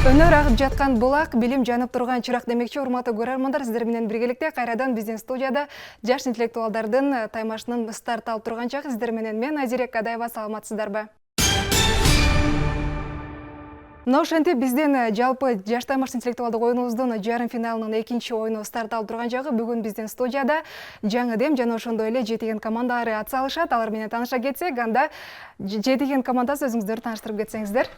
Өнөр ағып жатқан бұлақ, билим жанып тұрған чырақ демекші урматтуу көрөрмандар, сиздер менен биргеликте кайрадан биздин студияда жаш интеллектуалдардын таймашынын старт алып турган чагы. Сиздер менен мен Азирек Кадаева, саламатсыздарбы? Мына ошентип биздин жалпы жаш таймаш интеллектуалдык оюнубуздун жарым финалынын экинчи оюну старт алып турган чагы. Бүгүн биздин студияда жаңы дем жана ошондой эле жетиген командалары атсалышат. Алар менен тааныша кетсек, анда жетиген командасы өзүңүздөрдү тааныштырып кетсеңиздер.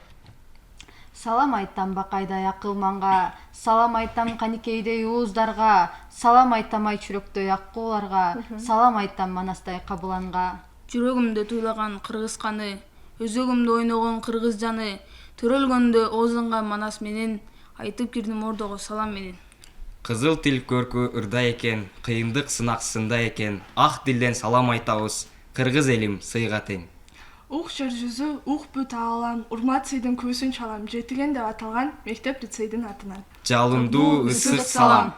Салам айтам Бакайдай акылманга, салам айтам Каникейдей ууздарга, салам айтам Айчүрөктөй аккууларга, салам айтам Манастай Кабыланга. Жүрөгүмдө туйлаган кыргыз каны, өзөгүмдө ойногон кыргыз жаны, төрөлгөндө оозунган Манас менен, айтып кирдим ордого салам менен. Кызыл тил көркү ырда экен, кыйындык сынак сында экен, ак дилден салам айтабыз, кыргыз элим сыйга тең. Ух жер жүзү, ух бүт аалам, урмат сейдин көсүн чалам, жетиген деп аталган мектеп лицейдин атынан. Жалындуу ысык салам.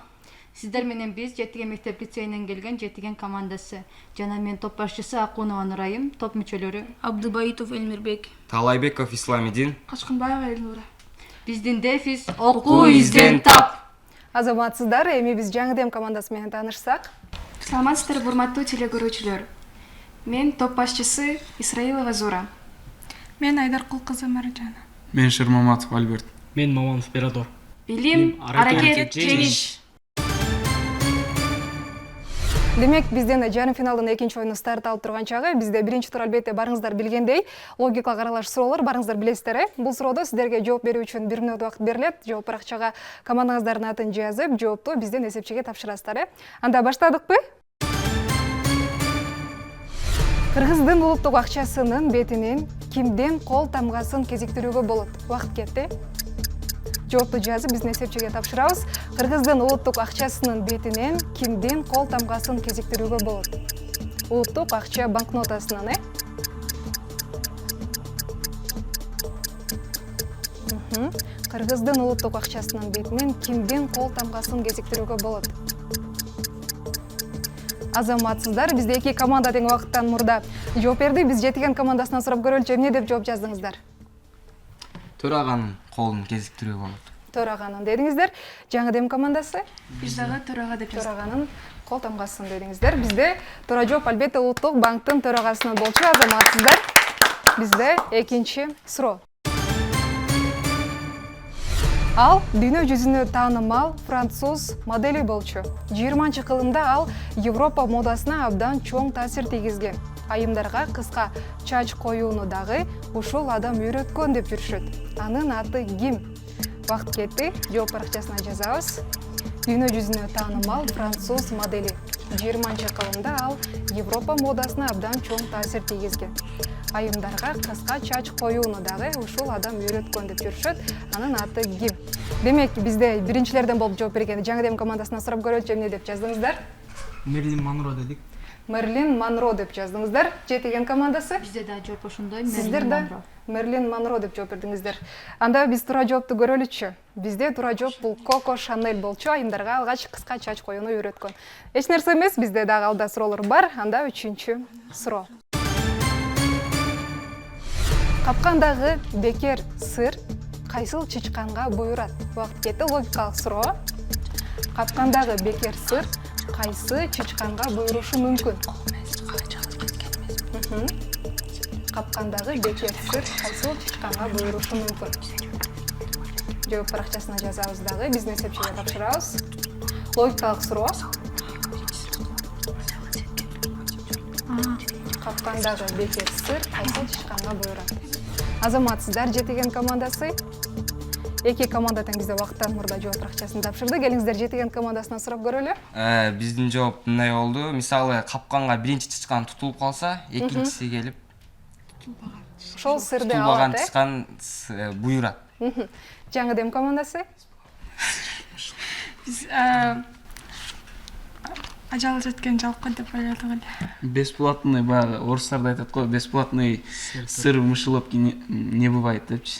Сиздер менен биз жетиген мектеп лицейинен келген жетиген командасы. Жана мен топ башчысы Акунова Нурайым, топ мүчөлөрү Абдыбайытов Элмирбек, Талайбеков Исламидин, Качкынбаева Элнура. Биздин дефис окуу изден тап. Азаматсыздар, эми биз жаңы дем командасы менен таанышсак. Саламатсыздар, урматтуу теле көрүүчүлөр. Мен топ башчысы Исраилова Зура. Мен Айдаркул кызы Маржана. Мен Шермаматов Альберт. Мен Маманов Берадор. Билим, аракет, жеңиш. Демек, бизден жарым финалдын экинчи оюну старт алып турган чагы. Бизде биринчи тур албетте барыңыздар билгендей логикалык аралаш суроолор барыңыздар билесиздер. Бул суроодо сиздерге жооп берүү үчүн 1 мүнөт убакыт берилет. Жооп баракчага командаңыздардын атын жазып, жоопту биздин эсепчиге тапшырасыздар. Анда баштадыкпы? Кыргыздын улуттук акчасынын бетинен кимден кол тамгасын кезиктирүүгө болот? Убакыт кетти. Жоопту жазып биздин эсепчиге тапшырабыз. Кыргыздын улуттук акчасынын бетинен кимден кол тамгасын кезиктирүүгө болот? Улуттук акча банкнотасынан, Кыргыздын улуттук акчасынын бетинен кимден кол тамгасын кезиктирүүгө болот? Азаматсыздар, бизде эки команда тең убакыттан мурда жооп берди. Биз жетиген командасынан сурап көрөлүчү, эмне деп жооп жаздыңыздар? Төраганын колун кезиктирүү болот. Төраганын дедиңиздер. Жаңы дем командасы? Биз дагы төрага деп жаздык. Төраганын кол тамгасын дедиңиздер. Бизде туура жооп албетте улуттук банктын төрагасынын болчу. Азаматсыздар, бизде экинчи суроо. Ал дүйнө жүзүнө таанымал француз модели болчу. 20-кылымда ал Европа модасына абдан чоң таасир тийгизген. Айымдарга кыска чач коюуну дагы ушул адам үйрөткөн деп жүрүшөт. Анын аты ким? Убакыт кетти. Жооп баракчасына жазабыз. Дүйнө жүзүнө таанымал француз модели. 20-кылымда ал Европа модасына абдан чоң таасир тийгизген. Айымдарга кыска чач коюуну дагы ушул адам үйрөткөн деп жүрүшөт. Анын аты ким? Демек, бизде биринчилерден болуп жооп берген жаңы дем командасына сурап көрөлүчү, эмне деп жаздыңыздар? Мерлин Монро дедик. Мерлин Монро деп жаздыңыздар. Жетиген командасы? Бизде да жооп ошондой. Сиздер да Мерлин Монро деп жооп бердиңиздер. Анда биз туура жоопту көрөлүчү. Бизде туура жооп бул Коко Шанель болчу. Айымдарга алгач кыска чач коюуну үйрөткөн. Эч нерсе эмес, бизде дагы алда суроолор бар. Анда үчүнчү суроо. Капкандагы бекер сыр кайсыл чычканга буйрат? Убакыт кетти. Логикалык суроо. Капкандагы бекер сыр кайсы чычканга буйрушу мүмкүн? Капкандагы бекер сыр кайсыл чычканга буйрушу мүмкүн? Жооп баракчасына жазабыз дагы, биздин эсепчиге тапшырабыз. Логикалык суроо. Капкандагы бекер сыр кайсыл чычканга буйрат? Азаматсыздар, жетиген командасы. Эки команда тең бизде убакыттан мурда жооп баракчасын тапшырды. Келиңиздер жетиген командасына сурап көрөлү. Биздин жооп мындай болду. Мисалы, капканга биринчи чычкан тутулуп калса, экинчиси келип Ошол сырды тутулбаган алат, чычкан буйрат. Жаңы дем командасы. Биз ажал жеткен жалкы деп ойлодук эле. Бесплатный, баягы орустарда айтат го, бесплатный сыр в мышеловке не бывает депчи.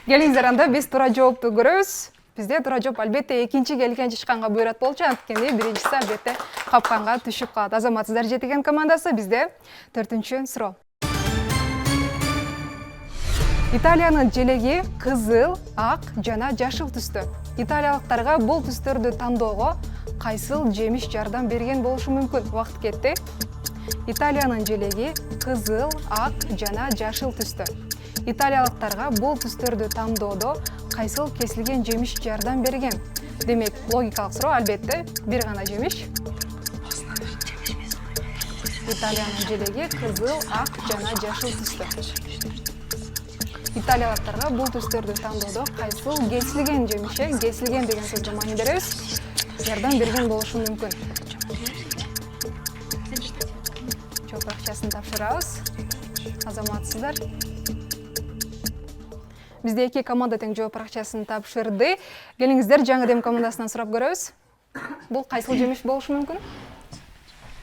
Келиңиздер, анда биз туура жоопту көрөбүз. Бизде туура жооп албетте экинчи келген чычканга буйрат болчу. Анткени биринчиси албетте капканга түшүп калат. Азаматсыздар, жетиген командасы. Бизде 4-сүрөө. Италиянын желеги кызыл, ак жана жашыл түстө. Италиялыктарга бул түстөрдү тандоого кайсыл жемиш жардам берген болушу мүмкүн? Убакыт кетти. Италиянын желеги кызыл, ак жана жашыл түстө. Италиялыктарга бул түстөрдү тандоодо кайсыл кесилген жемиш жардам берген? Демек, логикалык суроо, албетте, бир гана жемиш. Италиянын желеги кызыл, ак жана жашыл түстө. Италиялыктарга бул түстөрдү тандоодо кайсыл кесилген жемиш, кесилген деген сөзгө маани беребиз, жардам берген болушу мүмкүн. Жооп акчасын тапшырабыз. Азаматсыздар. Бизде эки команда тең жооп акчасын тапшырды. Келиңиздер, жаңы дем командасынан сурап көрөбүз. Бул кайсыл жемиш болушу мүмкүн?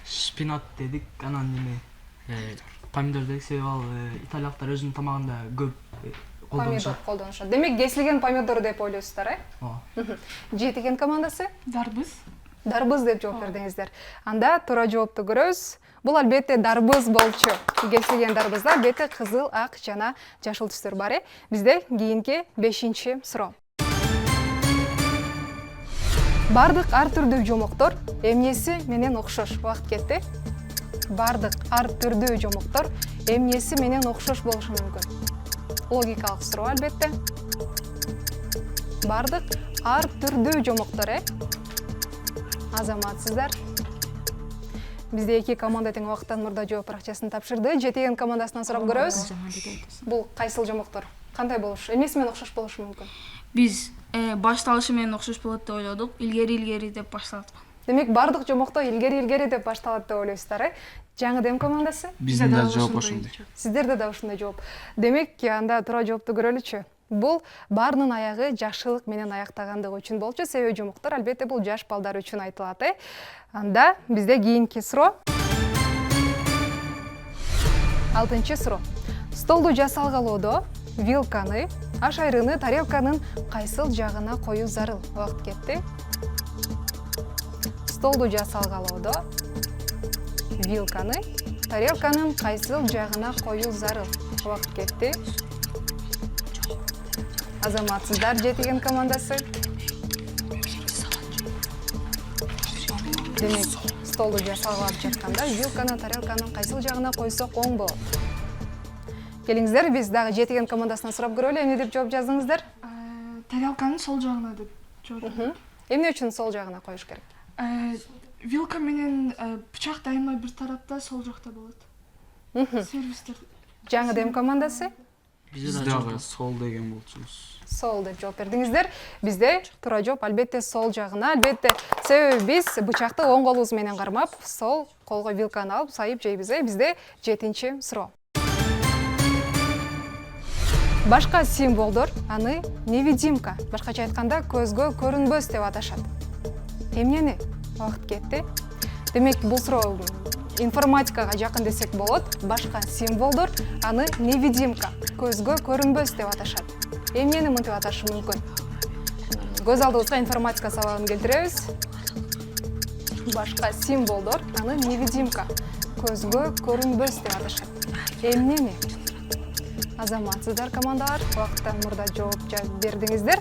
Шпинат дедик, анан неме помидор дедик, себеби ал италиялыктар өзүнүн тамагында көп Помидор колдонушат. Демек, кесилген помидор деп ойлойсуздар, э? Ооба. Жетиген командасы? Дарбыз. Дарбыз деп жооп бердиңиздер. Анда туура жоопту көрөбүз. Бул албетте дарбыз болчу. Кесилген дарбызда албетте кызыл, ак жана жашыл түстөр бар. Бизде кийинки 5-чи суроо. Бардык ар түрдүү жомоктор эмнеси менен окшош? Убакыт кетти. Бардык ар түрдүү жомоктор эмнеси менен окшош болушу мүмкүн? Логикалык суроо, албетте. Бардык ар түрдүү жомоктор, Азаматсыздар. Бизде эки команда тең убакыттан мурда жооп акчасын тапшырды. Жетиген командасынан сурап көрөбүз. Бул кайсыл жомоктор? Кандай болуш? Эмнеси менен окшош болушу мүмкүн? Биз башталышы менен окшош болот деп ойлодук. Илгери деп башталат. Демек, бардык жомокто илгери деп башталат деп ойлойсуздар, э? Жаңы дем командасы? Биздин да жооп ошондой. Сиздерде да ушундай жооп. Демек, анда туура жоопту көрөлүчү. Бул баарынын аягы жакшылык менен аяктагандыгы үчүн болчу. Себеби жомоктор албетте бул жаш балдар үчүн айтылат, э? Анда бизде кийинки суроо. 6-чы суроо. Столду жасалгалоодо вилканы, аш айрыны тарелканын кайсыл жагына коюу зарыл? Убакыт кетти. Столду жасалгалоодо вилканы, тарелканын кайсыл жагына коюу зарыл? Убакыт кетти. Азаматсыздар, жетиген командасы. Демек, столду жасалгалап жатканда вилканы, тарелканын кайсыл жагына койсок оң болот? Келиңиздер, биз дагы жетиген командасынан сурап көрөлү. Эмне деп жооп жаздыңыздар? Тарелканын сол жагына деп жооп. Эмне үчүн сол жагына коюш керек? Вилка менен бычак дайыма бир тарапта, сол жакта болот. Сервистер. Жаңы дем командасы? Биз дагы сол деген болчубуз. Сол деп жооп бердиңиздер. Бизде туура жооп албетте сол жагына. Албетте, себеби биз бычакты оң колубуз менен кармап, сол колго вилканы алып сайып жейбиз. Бизде 7-чи суроо. Башка символдор аны невидимка, башкача айтканда көзгө көрүнбөс деп аташат. Эмнени? Убакыт кетти. Демек, бул суроо информатикага жакын десек болот. Башка символдор аны невидимка, көзгө көрүнбөс деп аташат. Эмнени мынтип аташы мүмкүн? Көз алдыбызга информатика сабагын келтиребиз. Башка символдор аны невидимка, көзгө көрүнбөс деп аташат. Эмнени? Азаматсыздар, командалар, убакыттан мурда жооп бердиңиздер.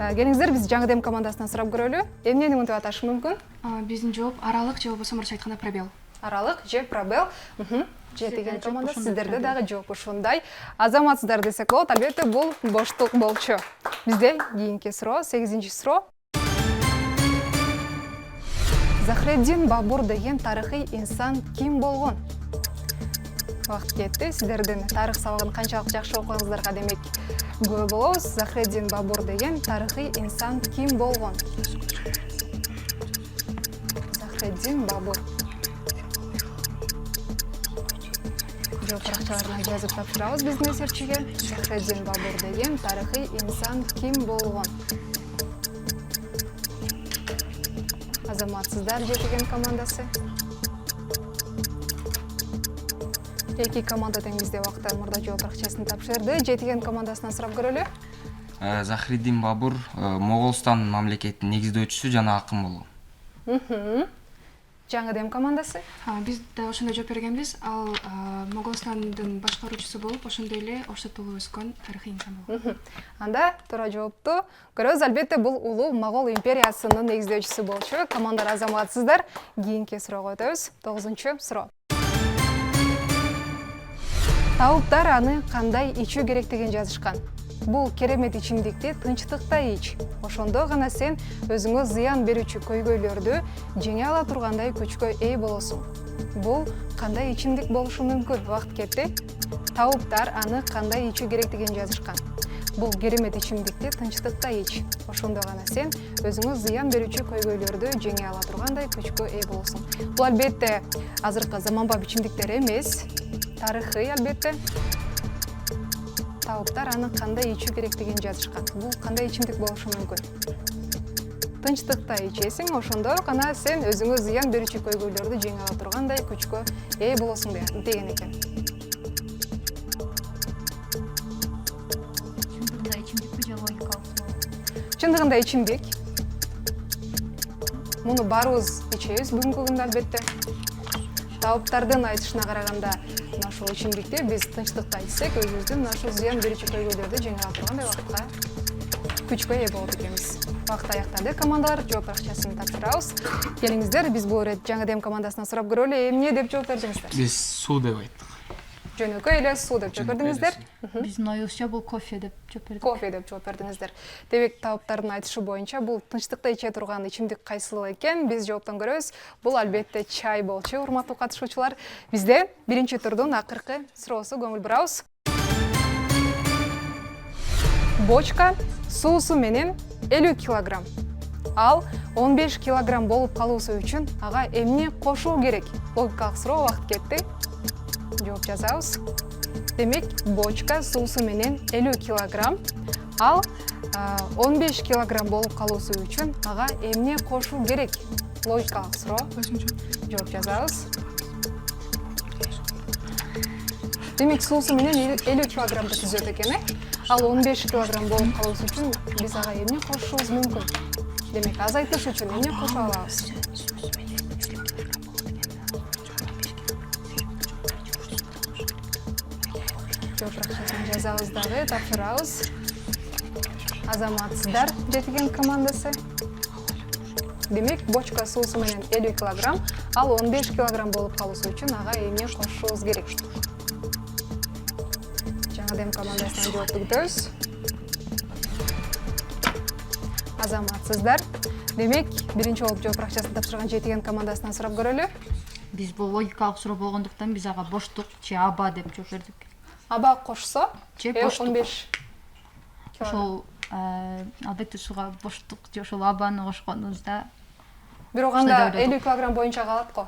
Келиңиздер, биз жаңы дем командасынан сурап көрөлү. Эмнени мынтип аташы мүмкүн? Биздин жооп аралык же болбосо орусча айтканда пробел. Аралык же пробел. Жетиген команда, сиздерде дагы жооп ушундай. Азаматсыздар десек болот, албетте бул боштук болчу. Бизде кийинки суроо, 8-чи суроо. Захреддин Бабур деген тарыхый инсан ким болгон? Убакыт кетти. Сиздердин тарых сабагын канчалык жакшы окугаңыздарга демек күбө болобуз. Захреддин Бабур деген тарыхый инсан ким болгон? Захреддин Бабур. Жооп акчаларына жазып тапшырабыз биздин эсерчиге. Захреддин Бабур деген тарыхый инсан ким болгон? Азаматсыздар, жетиген командасы. Эки команда тең бизде убакыттан мурда жооп акчасын тапшырды. Жетиген командасынан сурап көрөлү. Захреддин Бабур Моголстан мамлекетинин негиздөөчүсү жана акын болгон. Жаңы Дем командасы? Биз да ошондой жооп бергенбиз. Ал Могостандын башкаруучусу болуп, ошондой эле Оштотто өскөн тарыхый инсан болгон. Анда туура жоопту көрөбүз. Албетте бул улуу Могол империясынын негиздөөчүсү болчу. Командар азаматсыздар. Кийинки суроого өтөбүз. 9-суроо. Тауптар аны кандай ичүү керектигин жазышкан. Бул керемет ичимдикти тынчтыкта ич. Ошондо гана сен өзүңө зыян берүүчү көйгөйлөрдү жеңе ала тургандай күчкө ээ болосуң. Бул кандай ичимдик болушу мүмкүн? Убакыт кетти. Тауптар аны кандай ичүү керектигин жазышкан. Бул керемет ичимдикти тынчтыкта ич. Ошондо гана сен өзүңө зыян берүүчү көйгөйлөрдү жеңе ала тургандай күчкө ээ болосуң. Бул албетте азыркы заманбап ичимдиктер эмес. Тарыхый албетте. Тауптар аны кандай ичүү керектигин жазышкан. Бул кандай ичимдик болушу мүмкүн? Тынчтыкта ичесиң, ошондо гана сен өзүңө зыян берүүчү көйгөйлөрдү жеңе ала тургандай күчкө ээ болосуң деген экен. Чындыгында ичимдикпи же логикалык суроо? Чындыгында ичимдик. Муну баарыбыз ичебиз бүгүнкү күндө албетте. Тауптардын айтышына караганда, ушул ичимдикти биз тынчтыкта ичсек, өзүбүздүн ушул зыян берүүчү көйгөйлөрдү жеңе ала тургандай убакытка күчкө ээ болот экенбиз. Убакыт аяктады. Командалар жооп акчасын тапшырабыз. Келиңиздер, биз бул ирет Жаңы Дем командасынан сурап көрөлү. Эмне деп жооп бердиңиздер? Биз суу деп айттык. Жөнөкөй эле суу деп жооп бердиңиздер. Биздин оюбузча бул кофе деп жооп бердик. Кофе деп жооп бердиңиздер. Демек тауптардын айтышы боюнча бул тынчтыкта иче турган ичимдик кайсыл экен? Биз жооптон көрөбүз. Бул албетте чай болчу, урматтуу катышуучулар. Бизде биринчи турдун акыркы суроосу көңүл бурабыз. Бочка суусу менен 50 килограмм. Ал 15 килограмм болуп калуусу үчүн ага эмне кошуу керек? Логикалык суроо, убакыт кетти. Жооп жазабыз. Демек, бочка суусу менен 50 килограмм. Ал 15 килограмм болуп калуусу үчүн ага эмне кошуу керек? Логикалык суроо. Жооп жазабыз. Демек, суусу менен 50 килограммды түзөт экен, Ал 15 килограмм болуп калуусу үчүн биз ага эмне кошушубуз мүмкүн? Демек, азайтыш үчүн эмне кошо алабыз? Жооп акчасын жазабыз дагы, тапшырабыз. Азаматсыздар жетиген командасы. Демек, бочка суусу менен 50 килограмм, ал 15 килограмм болуп калуусу үчүн ага эмне кошушубуз керек? Жаңы Дем командасынан жоопту күтөбүз. Азаматсыздар. Демек, биринчи болуп жооп акчасын тапшырган жетиген командасынан сурап көрөлү. Биз бул логикалык суроо болгондуктан биз ага боштук же аба деп жооп бердик. Аба кошсо, Же боштук. 15 Ошол албетте сууга боштук же ошол абаны кошконубузда бирок анда 50 килограмм боюнча калат го.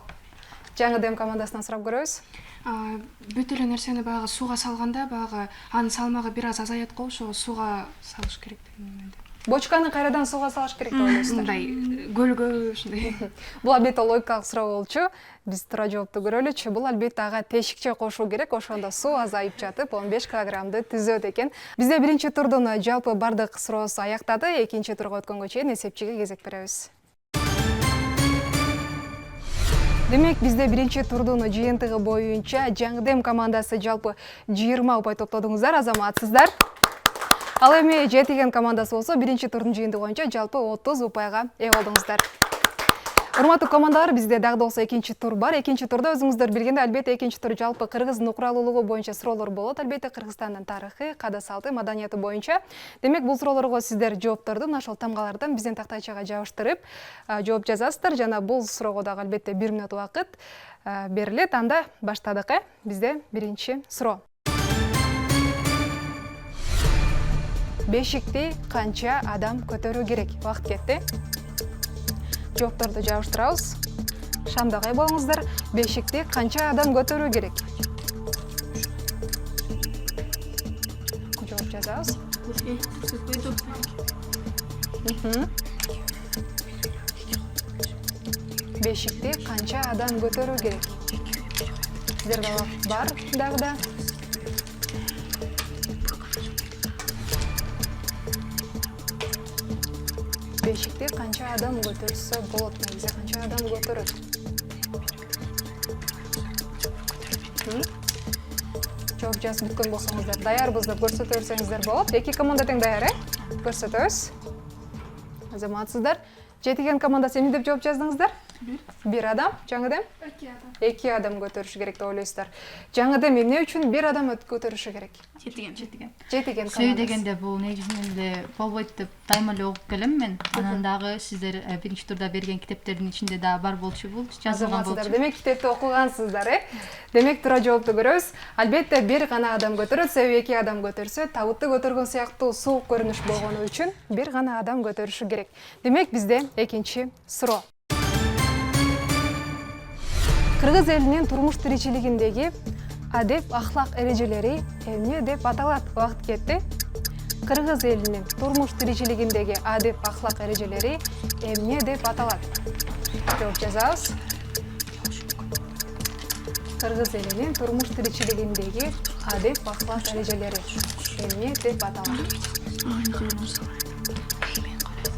Жаңы Дем командасынан сурап көрөбүз. Бүт эле нерсени баягы сууга салганда, баягы анын салмагы бир аз азаят го, ошо сууга салыш керек деген менде. Бочканы кайрадан сууга салыш керек деп ойлойсуздар? Мындай көлгө ушундай. Бул албетте логикалык суроо болчу. Биз туура жоопту көрөлүчү. Бул албетте ага тешикче кошуу керек, ошондо суу азайып жатып 15 килограммды түзөт экен. Бизде биринчи турдун жалпы бардык суроосу аяктады. Экинчи турга өткөнгө чейин эсепчиге кезек беребиз. Демек, бизде биринчи турдун жыйынтыгы боюнча Жаңы Дем командасы жалпы 20 упай топтодуңуздар, азаматсыздар. Ал эми жетиген командасы болсо, биринчи турдун жыйынтыгы боюнча жалпы 30 упайга ээ болдуңуздар. Урматтуу командалар, бизде дагы да болсо экинчи тур бар. Экинчи турда өзүңүздөр билгендей, албетте экинчи тур жалпы кыргыздын укуралуулугу боюнча суроолор болот. Албетте Кыргызстандын тарыхы, када салты, маданияты боюнча. Демек, бул суроолорго сиздер жоопторду ошол тамгалардан биздин тактайчага жабыштырып жооп жазасыздар. Жана бул суроого дагы албетте 1 мүнөт убакыт берилет. Анда баштадык. Бизде биринчи суроо. Бешикти канча адам көтөрүү керек? Убакыт кетти. Жоопторду жабыштырабыз. Шамдагай болуңуздар. Бешикти канча адам көтөрүү керек? Жооп жазабыз. Бешикти канча адам көтөрүү керек? Сиздерде убакыт бар дагы да. Бешикти канча адам көтөрсө болот, негизи канча адам көтөрөт? Жооп жазып бүткөн болсоңуздар даярбыз деп көрсөтө берсеңиздер болот. Эки команда тең даяр, көрсөтөбүз. Азаматсыздар. Жетиген командасы эмне деп жооп жаздыңыздар? Бир адам, жаңыдем? Эки адам көтөрүшү керек деп ойлойсуздар. Жаңыдем эмне үчүн бир адам көтөрүшү керек? Жетиген. Жетиген Сөй командасы. дегенде бул негизинен эле болбойт деп дайыма эле угуп келем мен. Анан дагы сиздер биринчи турда берген китептердин ичинде да бар болчу бул, жазылган Азаматсыздар, болчу. демек китепти окугансыздар, Демек туура жоопту көрөбүз. Албетте бир гана адам көтөрөт, себеби эки адам көтөрсө, табытты көтөргөн сыяктуу суук көрүнүш болгону үчүн бир гана адам көтөрүшү керек. Демек бизде экинчи суроо. Кыргыз элинин турмуш тиричилигиндеги адеп ахлак эрежелери эмне деп аталат? Убакыт кетти. Кыргыз элинин турмуш тиричилигиндеги адеп ахлак эрежелери эмне деп аталат? Жооп жазабыз. Кыргыз элинин турмуш тиричилигиндеги адеп ахлак эрежелери эмне деп аталат?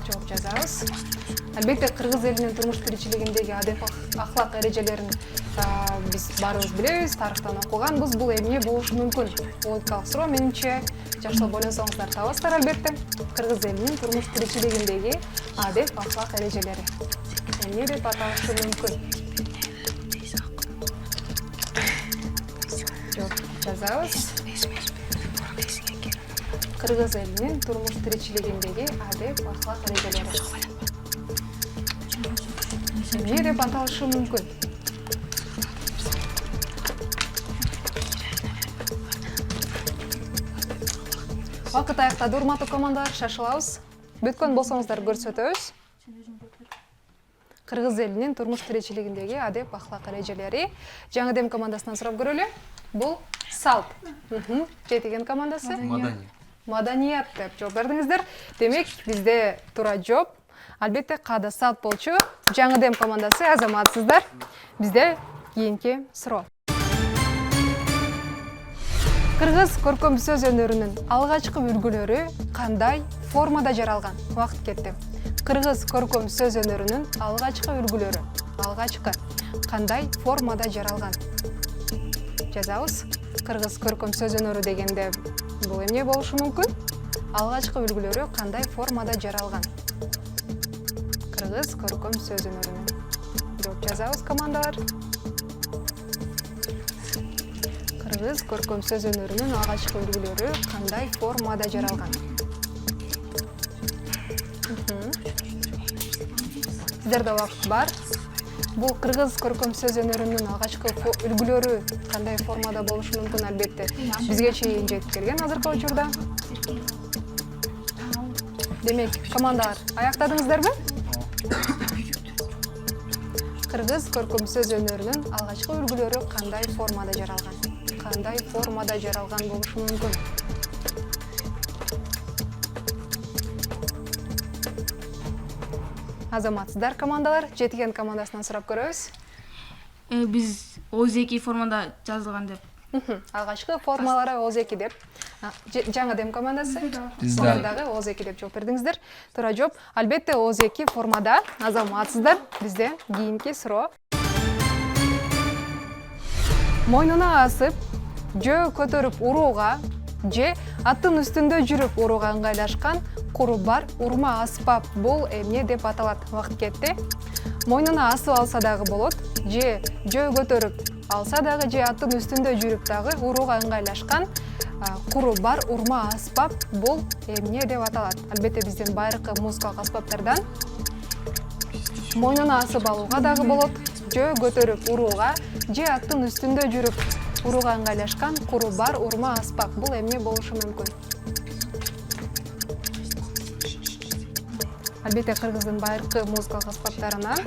Жооп жазабыз. Албетте кыргыз элинин турмуш тиричилигиндеги адеп ахлак эрежелерин биз баарыбыз билебиз, тарыхтан окуганбыз. Бул эмне болушу мүмкүн? Логикалык суроо, менимче жашап ойлонсоңуздар табасыздар албетте. Кыргыз элинин турмуш тиричилигиндеги адеп ахлак эрежелери эмне деп аталышы мүмкүн? Жооп жазабыз. Кыргыз элинин турмуш тиричилигиндеги адеп ахлак эрежелери эмне деп аталышы мүмкүн? Вакыт аяктады, урматтуу командалар, шашылабыз. Бүткөн болсоңуздар көрсөтөбүз. Кыргыз элинин турмуш тиричилигиндеги адеп ахлак эрежелери. Жаңыдем командасынан сурап көрөлү. Бул салт. Жетиген командасы? Маданият деп жооп бердиңиздер. Демек, бизде туура жооп. Албетте каада салт болчу. Жаңыдем командасы, азаматсыздар. Бизде кийинки суроо. Кыргыз көркөм сөз өнөрүнүн алгачкы үлгүлөрү кандай формада жаралган? Убакыт кетти. Кыргыз көркөм сөз өнөрүнүн алгачкы үлгүлөрү кандай формада жаралган? Жазабыз. Кыргыз көркөм сөз өнөрү дегенде бул эмне болушу мүмкүн? Алгачкы үлгүлөрү кандай формада жаралган? Кыргыз көркөм сөз өнөрүнүн. Жооп жазабыз, командалар. Кыргыз көркөм сөз өнөрүнүн алгачкы үлгүлөрү кандай формада жаралган? Сиздерде убакыт бар. Бул кыргыз көркөм сөз өнөрүнүн алгачкы үлгүлөрү кандай формада болушу мүмкүн? Албетте бизге чейин жетип келген азыркы учурда. Демек, командалар, аяктадыңыздарбы? Кыргыз көркөм сөз өнөрүнүн алгачкы үлгүлөрү кандай формада жаралган? Кандай формада жаралган болушу мүмкүн? Азаматсыздар, командалар, жетиген командасынан сурап көрөбүз. Биз ооз-2 формада жазылган деп. Алгачкы формалары ооз-2 деп. Жаңыдем командасы? Биз дагы ооз-2 деп жооп бердиңиздер. Туура жооп. Албетте ооз-2 формада. Азаматсыздар, бизде кийинки суроо. Мойнуна асып, жөө көтөрүп урууга же аттын үстүндө жүрүп урууга ыңгайлашкан куру бар урма аспап бул эмне деп аталат? Убакыт кетти. Мойнуна асып алса дагы болот, же жөө көтөрүп алса дагы, же аттын үстүндө жүрүп дагы урууга ыңгайлашкан куру бар урма аспап бул эмне деп аталат? Албетте биздин байыркы музыкалык аспаптардан мойнуна асып алууга дагы болот, жөө көтөрүп урууга же аттын үстүндө жүрүп урууга ыңгайлашкан куру бар урма аспап бул эмне болушу мүмкүн? Албетте кыргыздын байыркы музыкалык аспаптарынан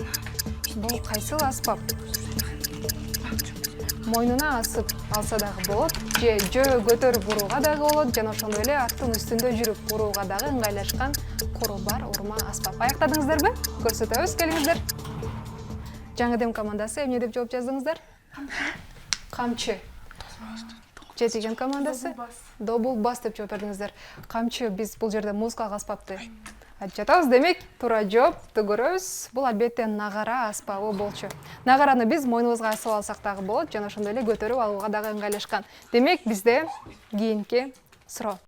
бул кайсыл аспап? Мойнуна асып алса дагы болот, же жөө көтөрүп урууга дагы болот, жана ошондой эле аттын үстүндө жүрүп урууга дагы ыңгайлашкан куру бар урма аспап. Аяктадыңыздарбы? Көрсөтөбүз, келиңиздер. Жаңыдем командасы эмне деп жооп жаздыңыздар? Камчы. Жетиген командасы? Добул бас деп жооп бердиңиздер. Камчы, биз бул жерде музыкалык аспапты жатабыз. Демек, туура жооп көрөбүз. Бул албетте нагара аспабы болчу. Нагараны биз мойнубузга асып алсак дагы болот, жана ошондой эле көтөрүп алууга дагы ыңгайлашкан. Демек, бизде кийинки суроо.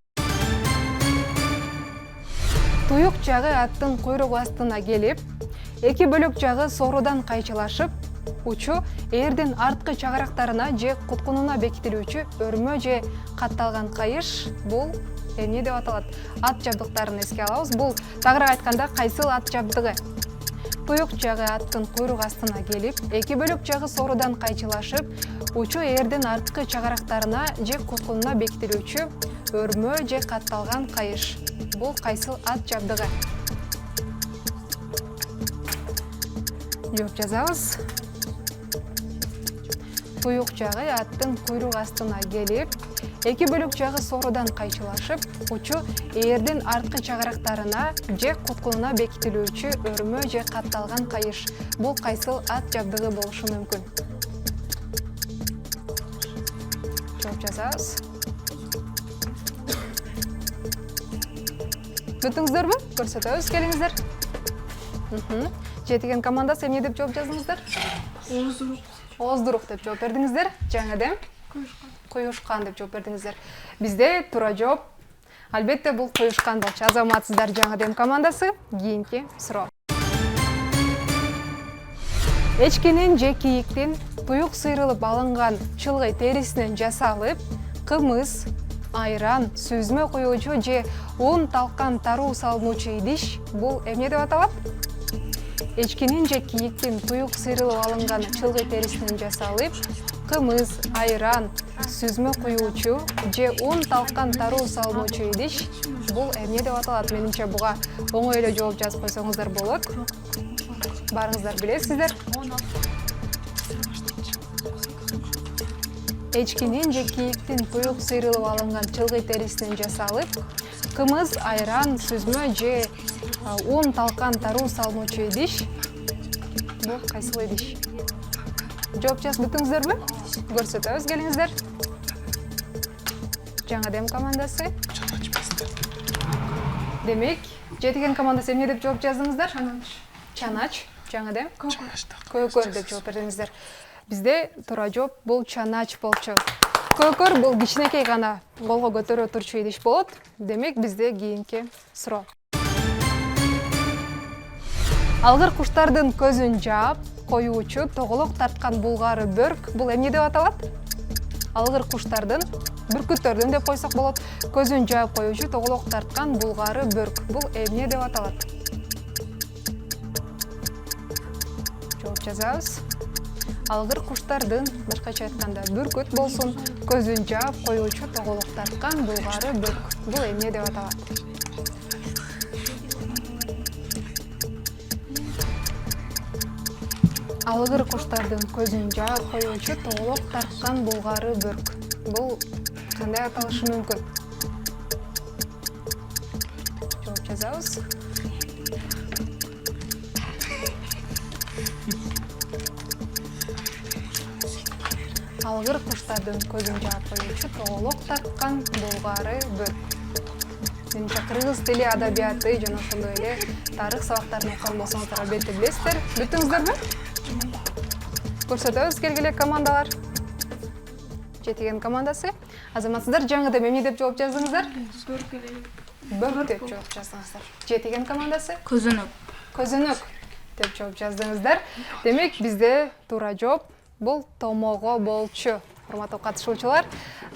Туюк жагы аттын куйругу астына келип, эки бөлөк жагы соорудан кайчылашып, учу ээрдин арткы чагарактарына же куткунуна бекитилүүчү өрмө же катталган кайыш бул эмне деп аталат? Ат жабдыктарын эске алабыз. Бул тагыраак айтканда кайсыл ат жабдыгы? Туюк жагы аттын куйругу астына келип, эки бөлөк жагы соорудан кайчылашып, учу ээрдин арткы чагарактарына же куткунуна бекитилүүчү өрмө же катталган кайыш. Бул кайсыл ат жабдыгы? Жооп жазабыз. Туюк жагы аттын куйругу астына келип, эки бөлөк жагы соорудан кайчылашып, учу ээрдин арткы чагарактарына же куткунуна бекитилүүчү өрмө же катталган кайыш. Бул кайсыл ат жабдыгы болушу мүмкүн? Жооп жазабыз. Бүтүңүздөрбү? Көрсөтөбүз, келиңиздер. Жетиген командасы эмне деп жооп жаздыңыздар? Ооздурук деп жооп бердиңиздер. Жаңыдем? Коюшкан деп жооп бердиңиздер. Бизде туура жооп албетте бул коюшкан болчу. Азаматсыздар, жаңыдем командасы. Кийинки суроо. Эчкинин же кийиктин туюк сыйрылып алынган чылгый терисинен жасалып, кымыз, айран, сүзмө коюучу же ун талкан таруу салынуучу идиш бул эмне деп аталат? Эчкинин же кийиктин туюк сыйрылып алынган чылгый терисинен жасалып, кымыз, айран, сүзмө коюучу же ун талкан таруу салынуучу идиш бул эмне деп аталат? Менимче буга оңой эле жооп жазып койсоңуздар болот. Барыңыздар билесиздер. Эчкинин же кийиктин туюк сыйрылып алынган чылгый терисинен жасалып, кымыз, айран, сүзмө же ун талкан таруу салынуучу идиш бул кайсыл идиш? Жооп жазып бүтүңүздөрбү? Көрсөтөбүз, келиңиздер. Жаңыдем командасы. Демек, жетиген командасы эмне деп жооп жаздыңыздар? Чанач. Жаңыдем? Көкөр деп жооп бердиңиздер. Бизде туура жооп бул чанач болчу. Көкөр бул кичинекей гана колго көтөрө турчу идиш болот. Демек, бизде кийинки суроо. Алгыр куштардын көзүн жаап коюучу тоголок тарткан булгары бөрк бул эмне деп аталат? Алгыр куштардын, бүркүттөрдүн деп койсок болот, көзүн жаап коюучу тоголок тарткан булгары бөрк бул эмне деп аталат? Жооп жазабыз. Алгыр куштардын, башкача айтканда, бүркүт болсун, көзүн жаап коюучу тоголок тарткан булгары бөрк бул эмне деп аталат? Алгыр куштардын көзүн жаап коюучу тоголок тарткан булгары бөрк бул кандай аталышы мүмкүн? Жооп жазабыз. Алгыр куштардын көзүн жаап коюучу тоголок тарткан булгары бөрк. Менимче кыргыз тили, адабияты жана ошондой эле тарых сабактарын окуган болсоңуздар албетте билесиздер. Бүттүңүздөрбү? Көрсөтөбүз, келгиле командалар. Жетиген командасы. Азаматсыздар, жаңыдем эмне деп жооп жаздыңыздар? Бөрк деп жооп жаздыңыздар. Жетиген командасы. Көзөнөк. Көзөнөк деп жооп жаздыңыздар. Демек, бизде туура жооп бул томого болчу. Урматтуу катышуучулар,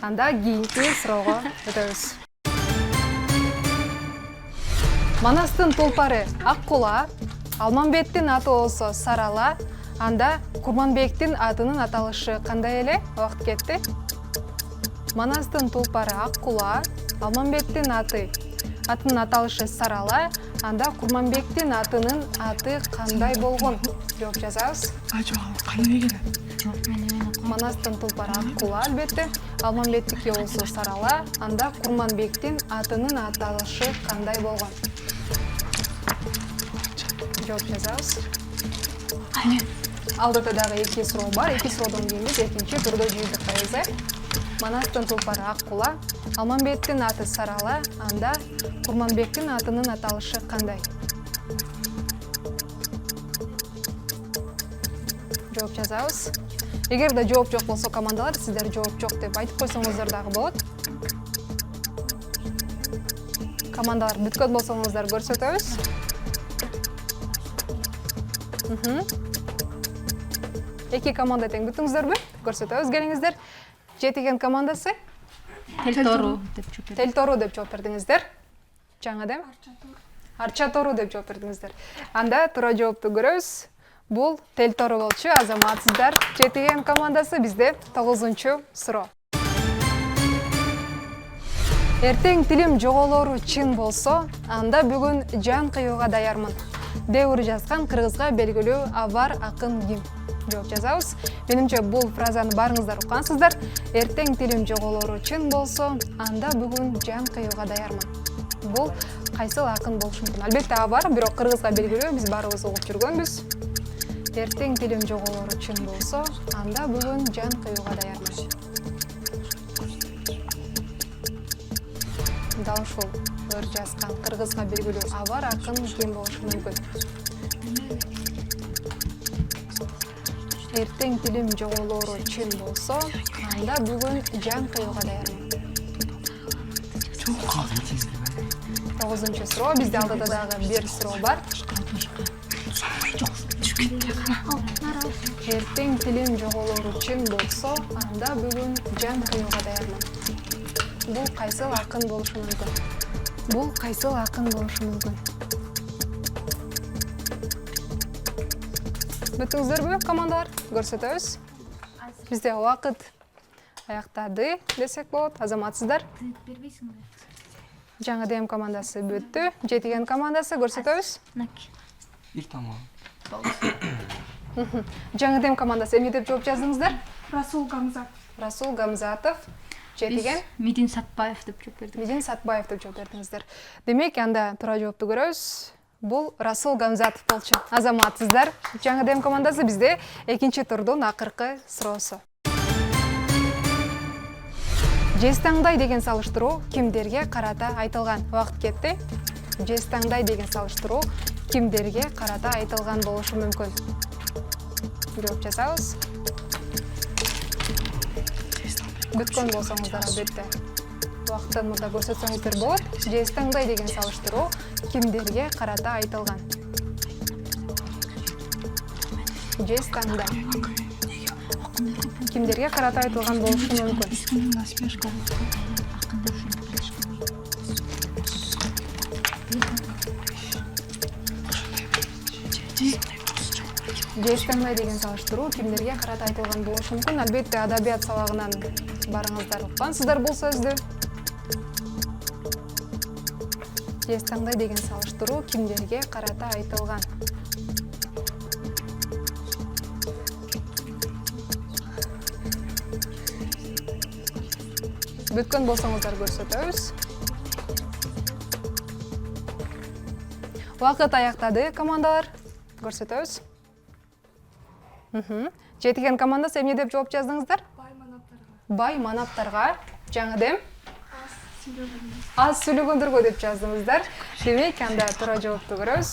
анда кийинки суроого өтөбүз. Манастын тулпары Аккула, Алмамбеттин аты болсо Сарала, анда Курманбектин атынын аталышы кандай эле? Убакыт кетти. Манастын тулпары Аккула, Алмамбеттин атынын аталышы Сарала, анда Курманбектин атынын аты кандай болгон? Жооп жазабыз. Манастын тулпары Аккула албетте, Алмамбеттики болсо Сарала, анда Курманбектин атынын аталышы кандай болгон? Жооп жазабыз. Алдыда дагы эки суроо бар. Эки суроодон кийин биз экинчи турдо жыйынтыктайбыз. Манастын тулпары Аккула, Алманбеттин аты Сарала, анда Курманбектин атынын аталышы кандай? Жооп жазабыз. Эгер да жооп жок болсо командалар, сиздер жооп жок деп айтып койсоңуздар дагы болот. Командалар бүткөн болсоңуздар көрсөтөбүз. Эки команда тең бүттүңүздөрбү? Көрсөтөбүз, келиңиздер. Жетиген командасы Телтору деп жооп берди. Телтору деп жооп бердиңиздер. Жаңы Арчатору деп жооп бердиңиздер. Анда туура жоопту көрөбүз. Бул Телтору болчу. Азаматсыздар. Жетиген командасы бизде 9-чу суроо. Эртең тилим жоголору чын болсо, анда бүгүн жан кыюуга даярмын. Деп жазган кыргызга белгилүү абар акын ким? Жооп жазабыз. Менимче бул фразаны барыңыздар уккансыздар. Эртең тилим жоголору чын болсо, анда бүгүн жан кыюуга даярмын. Бул кайсыл акын болушу мүмкүн? Албетте абар, бирок кыргызга белгилүү, биз баарыбыз угуп жүргөнбүз. Эртең тилим жоголору чын болсо, анда бүгүн жан кыюуга даярмын. Дал ушул ыр жазган кыргызга белгилүү абар акын ким болушу мүмкүн? Эртең тилим жоголору чын болсо, анда бүгүн жан кыюуга даярмын. 9-чу суроо, бизде алдыда дагы бир суроо бар. Эртең тилим жоголору чын болсо, анда бүгүн жан кыюуга даярмын. Бул кайсыл акын болушу мүмкүн? Бул кайсыл акын болушу мүмкүн? Бүттүңүздөрбү, командалар? Көрсөтөбүз. Бизде убакыт аяктады десек болот. Азаматсыздар. Жаңы дем командасы бүттү. Жетиген командасы көрсөтөбүз. Илтамам. Жаңы дем командасы эмне деп жооп жаздыңыздар? Расул Гамзат. Расул Гамзатов. Жетиген Мидин Сатпаев деп жооп бердик. Мидин Сатпаев деп жооп бердиңиздер. Демек, анда туура жоопту көрөбүз. Бул Расул Гамзатов болчу. Азаматсыздар. Жаңы дем командасы бизде 2-чи турдун акыркы суроосу. Жез таңдай деген салыштыруу кимдерге карата айтылган? Убакыт кетти. Жез таңдай деген салыштыруу кимдерге карата айтылган болушу мүмкүн? Жооп жазабыз. Бүткөн болсоңуздар албетте убакыттан мурда көрсөтсөңүздөр болот. Жез таңдай деген салыштыруу кимдерге карата айтылган? Жез таңдай кимдерге карата айтылган болушу мүмкүн? Жез таңдай деген салыштыруу кимдерге карата айтылган болушу мүмкүн? Албетте адабият сабагынан барыңыздар уккансыздар бул сөздү. Жез таңдай деген салыштыруу кимдерге карата айтылган? Бүткөн болсоңуздар көрсөтөбүз. Убакыт аяктады, командалар. Көрсөтөбүз. Жетиген командасы эмне деп жооп жаздыңыздар? Бай манаптарга. Жаңы дем? Аз сүйлөгөндөргө деп жаздыңыздар. Демек, анда туура жоопту көрөбүз.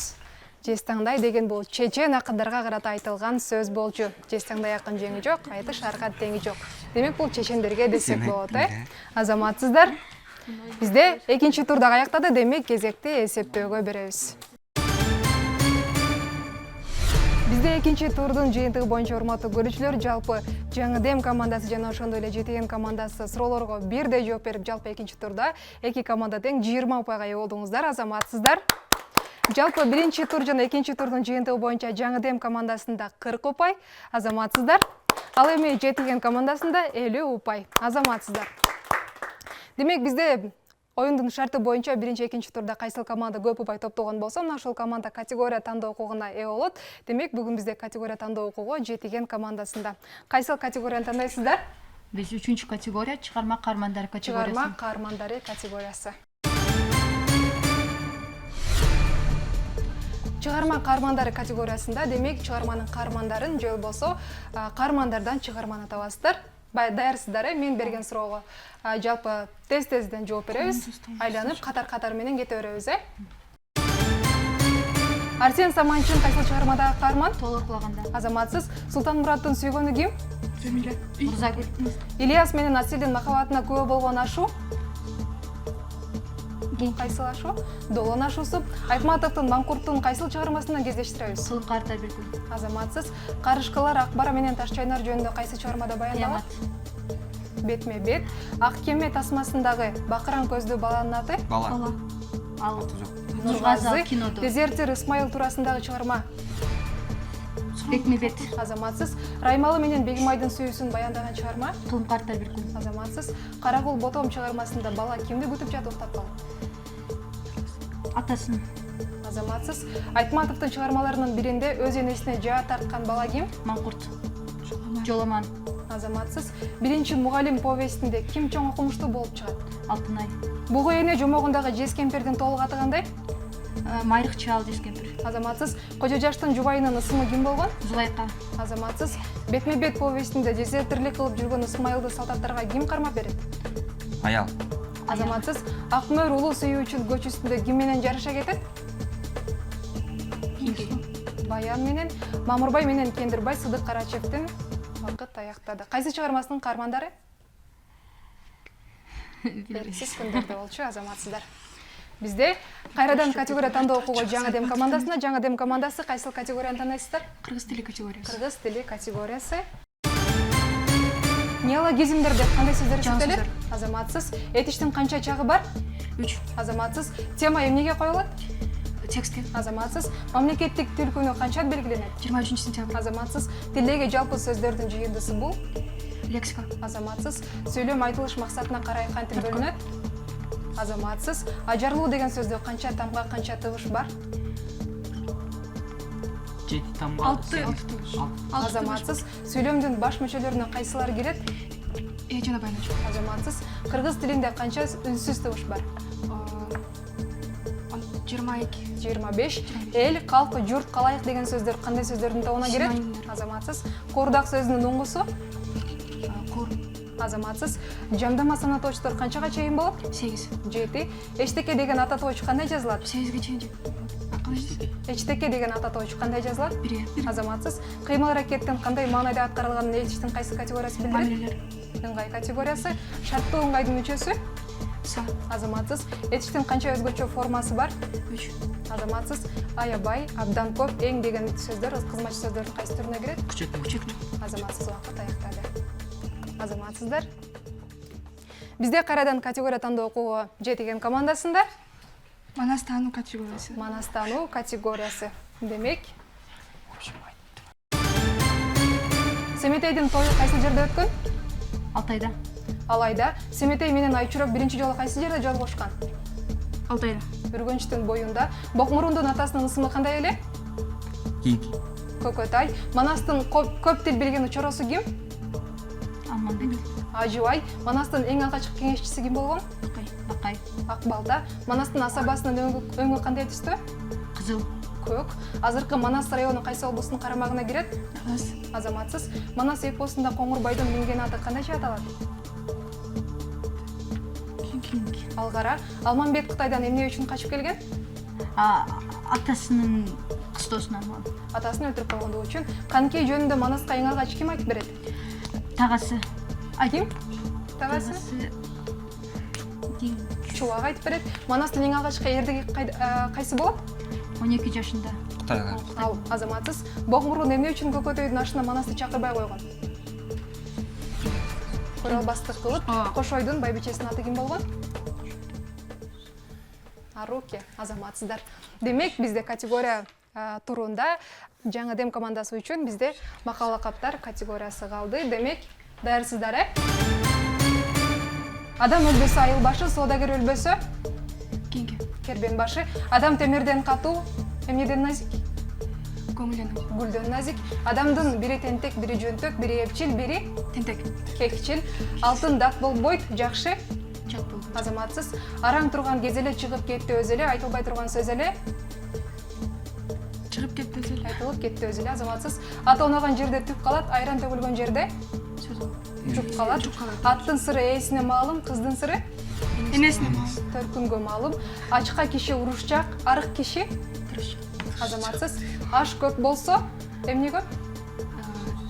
Жез таңдай деген бул чечен акындарга карата айтылган сөз болчу. Жез таңдай акын жеңи жок, айтыш аркат теңи жок. Демек, бул чечендерге десек болот, Азаматсыздар. Бизде 2-чи тур дагы аяктады, демек кезекти эсептөөгө беребиз. Бизде 2-чи турдун жыйынтыгы боюнча урматтуу көрүүчүлөр, жалпы жаңы дем командасы жана ошондой эле жетиген командасы суроолорго бирдей жооп берип, жалпы 2-чи турда 2 команда тең 20 упайга ээ болдуңуздар. Азаматсыздар. Жалпы 1-чи тур жана 2-чи турдун жыйынтыгы боюнча жаңы дем командасында 40 упай. Азаматсыздар. Ал эми жетиген командасында 50 упай. Азаматсыздар. Демек, бизде оюндун шарты боюнча 1-2-чи турда кайсыл команда көп упай топтогон болсо, мына ушул команда категория тандоо укугуна ээ болот. Демек, бүгүн бизде категория тандоо укугу жетиген командасында. Кайсыл категорияны тандайсыздар? Биз 3-чү категория чыгарма каармандары категориясы. Чыгарма каармандары категориясы. Чыгарма каармандары категориясында, демек, чыгарманын каармандарын же болбосо каармандардан чыгарманы табасыздар. Даярсыздар, мен берген суроого жалпы тез-тезден жооп беребиз. Айланып катар-катар менен кете беребиз, Арсен Саманчин кайсыл чыгармадагы каарман? Толук кылаганда. Азаматсыз. Султанмураттын сүйгөнү ким? Жамиля. Мурзагүл. Ильяс менен Асилдин махабатына күбө болгон ашуу? Кайсыл ашуу? Долон ашуусу. Айтматовдун Маңкурттун кайсыл чыгармасынан кездештиребиз? Кылым карта бир күн. Азаматсыз. Карышкалар Акбара менен Таш чайнар жөнүндө кайсы чыгармада баяндалат? Бетме бет. Ак кеме тасмасындагы бакыраң көздүү баланын аты? Бала. Ал Нургазы. кинодо. Дезертир Исмайыл туурасындагы чыгарма? Бетме бет. Азаматсыз. Раймалы менен Бегимайдын сүйүүсүн баяндаган чыгарма? Кылым карта бир күн. Азаматсыз. Карагул ботом чыгармасында бала кимди күтүп жатып уктап калат? Атасын. Азаматсыз. Айтматовдун чыгармаларынын биринде өз энесине жаа тарткан бала ким? Маңкурт. Жоламан. Азаматсыз. Биринчи мугалим повестинде ким чоң окумуштуу болуп чыгат? Алтынай. Бугу эне жомогундагы жез кемпирдин толук аты кандай? Майрык чал дескемпир. Азаматсыз. Кожо жаштын жубайынын ысымы ким болгон? Зулайка. Азаматсыз. Бетме бет повестинде дезертирлик кылып жүргөн Исмайылды солдаттарга ким кармап берет? Аял. Азаматсыз. Акмөр улуу сүйүүчүн көч үстүндө ким менен жарыша кетет? Баян менен. Мамурбай менен Кендирбай Сыдык Карачевдин вакыт аяктады. Кайсы чыгармасынын каармандары? Белгисиз күндөрдө болчу, азаматсыздар. Бизде кайрадан категория тандоо окууга жаңы дем командасына, жаңы дем командасы кайсыл категорияны тандайсыздар? Кыргыз тили категориясы. Кыргыз тили категориясы. Неологизмдер деп кандай сөздөр эсептелет? Азаматсыз. Этиштин канча чагы бар? 3. Азаматсыз. Тема эмнеге коюлат? Текстке. Азаматсыз. Мамлекеттик тил күнү канча белгиленет? 23 сентябрь. Азаматсыз. Тилдеги жалпы сөздөрдүн жыйындысы бул? Лексика. Азаматсыз. Сөйлөм айтылыш максатына карай кантип бөлүнөт? Азаматсыз. Ажарлуу деген сөздө канча тамга, канча тыбыш бар? 7 тамга. 6. Азаматсыз. Сөйлөмдүн баш мүчөлөрүнө кайсылар кирет? Жана байночу. Азаматсыз. Кыргыз тилинде канча үнсүз тыбыш бар? 22. 25. Эл, калк, журт, калайык деген сөздөр кандай сөздөрдүн тобуна кирет? Азаматсыз. Коордак сөзүнүн оңгусу? Кор. Азаматсыз. Жамдама санатоочтор канчага чейин болот? 8. 7. Эчтеке деген ата тоочу кандай жазылат? 8ге чейин. Эчтеке деген ата тоочу кандай жазылат? 1. Азаматсыз. Кыймыл аракеттин кандай маанайда аткарылганын этиштин кайсы категориясы билдирет? Мамилелер. Ыңгай категориясы. Шарттуу ыңгайдын мүчөсү? Са. Азаматсыз. Этиштин канча өзгөчө формасы бар? 3. Азаматсыз. Аябай, абдан көп, эң деген сөздөр кызмачы сөздөрдүн кайсы түрүнө кирет? Күчөк. Азаматсыз вакыт аяктады. Азаматсыздар. Бизде кайрадан категория тандоо окууга жетиген командасында Манас таануу категориясы. манастануу категориясы. Демек, Семетейдин тою кайсы жерде өткөн? Алтайда. Алайда, Семетей менен Айчурок биринчи жолу кайсы жерде жолугушкан? Алтайда. Үргөнчтүн боюнда. Бокмурундун атасынын ысымы кандай эле? Кинг. Көкөтай. Манастын көп тил билген учуросу ким? Алманбек. Ажыбай. Манастын эң алгачкы кеңешчиси ким болгон? Бакай. Акбалта. Манастын асабасынын өңү кандай түстө? Кызыл. Көк. Азыркы Манас району кайсы облустун карамагына кирет? Азаматсыз. Манас эпосунда Коңурбайдын минген аты кандайча аталат? Алгара. Алманбек Кытайдан эмне үчүн качып келген? Атасынын кыстоосунан алган. Атасын өлтүрүп койгондугу үчүн. Канкей жөнүндө Манаска эң алгач ким айтып берет? Тагасы. Ким? Тагасы. Чубак айтып берет. Манастын эң алгачкы эрдиги кайсы болот? 12 жашында. Кытайга. Ал Азаматсыз. Бокмурун эмне үчүн Көкөтөйдүн ашына Манасты чакырбай койгон? Көралбастык кылып, Кошойдун байбичесинин аты ким болгон? Аруке. Азаматсыздар. Демек, бизде категория турунда жаңы дем командасы үчүн бизде макал лакаптар категориясы калды. Демек, даярсыздар, Адам өлбөсө айыл башы, соодагер өлбөсө Кеңге. кербен башы. Адам темирден катуу, эмнеден назик? Көңүлдөн. Гүлдөн назик. Адамдын бири тентек, бири жөнтөк, бири эпчил, бири Тентек. кекчил. Алтын дат болбойт, жакшы. Жак болду. Азаматсыз. Араң турган кез эле чыгып кетти өзү эле, айтылбай турган сөз эле Чыгып кетти өзү эле. айтылып кетти өзү эле. Азаматсыз. Ат ооногон жерде түк калат, айран төгүлгөн жерде Сөз. Жүк қалады. Аттың сыры эсине маалым, кыздын сыры энесине төркүнгө маалым. Ачка киши урушчак, арык киши азаматсыз. Аш көп болсо, эмне көп?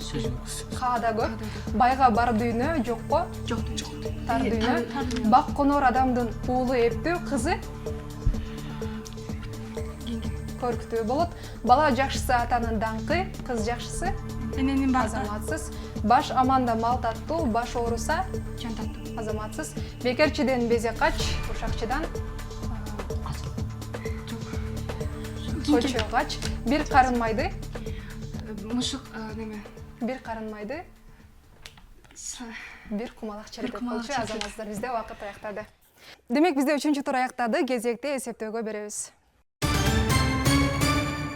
Сөз көп. Каада көп. Байга бар дүйнө, жокко жок тар дүйнө. Бак конор адамдын уулу эптүү, кызы көрктүү болот. Бала жакшысы атанын даңкы, кыз жакшысы эненин баары азаматсыз. Баш аманда мал таттуу, баш ооруса жан таттуу азаматсыз. Бекерчиден безе кач, ушакчыдан койчо кач. Бир карынмайды, мышык неме бир карынмайды, бир кумалак чертет болчу азаматсыздар. Бизде убакыт аяктады. Демек бизде 3-чү тур аяктады, кезекте эсептөөгө беребиз.